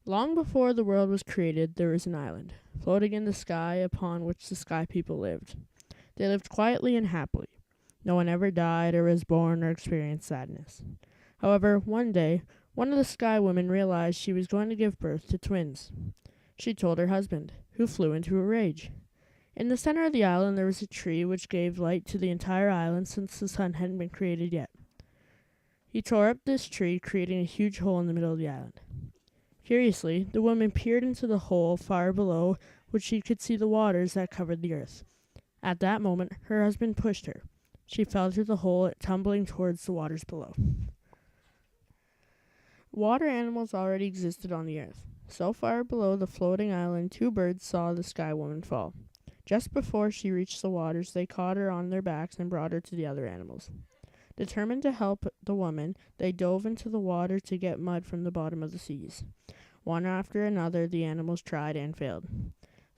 Long before the world was created, there was an island, floating in the sky upon which the sky people lived. They lived quietly and happily. No one ever died or was born or experienced sadness. However, one day, one of the sky women realized she was going to give birth to twins. She told her husband, who flew into a rage. In the center of the island there was a tree which gave light to the entire island since the sun hadn't been created yet. He tore up this tree, creating a huge hole in the middle of the island. Curiously, the woman peered into the hole far below, which she could see the waters that covered the earth. At that moment, her husband pushed her. She fell through the hole, tumbling towards the waters below. Water animals already existed on the earth. So far below the floating island, two birds saw the sky woman fall. Just before she reached the waters, they caught her on their backs and brought her to the other animals. Determined to help the woman, they dove into the water to get mud from the bottom of the seas. One after another, the animals tried and failed.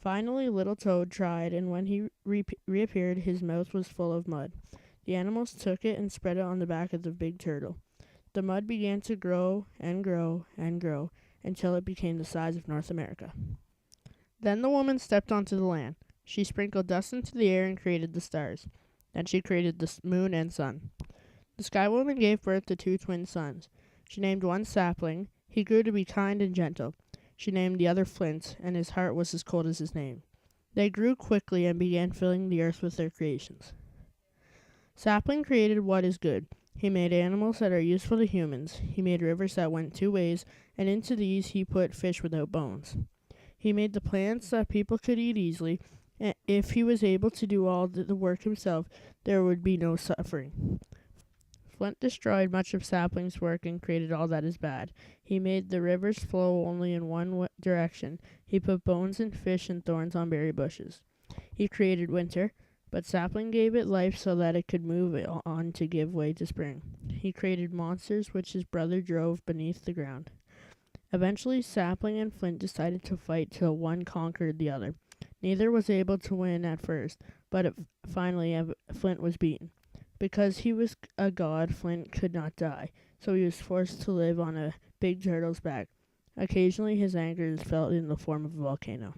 Finally, Little Toad tried, and when he reappeared, his mouth was full of mud. The animals took it and spread it on the back of the big turtle. The mud began to grow and grow and grow until it became the size of North America. Then the woman stepped onto the land. She sprinkled dust into the air and created the stars. Then she created the moon and sun. The Sky Woman gave birth to two twin sons. She named one Sapling. He grew to be kind and gentle. She named the other Flint, and his heart was as cold as his name. They grew quickly and began filling the earth with their creations. Sapling created what is good. He made animals that are useful to humans. He made rivers that went two ways, and into these he put fish without bones. He made the plants that people could eat easily. And if he was able to do all the work himself, there would be no suffering. Flint destroyed much of Sapling's work and created all that is bad. He made the rivers flow only in one direction. He put bones and fish and thorns on berry bushes. He created winter, but Sapling gave it life so that it could move on to give way to spring. He created monsters which his brother drove beneath the ground. Eventually, Sapling and Flint decided to fight till one conquered the other. Neither was able to win at first, but finally Flint was beaten. Because he was a god, Flint could not die, so he was forced to live on a big turtle's back. Occasionally his anger is felt in the form of a volcano.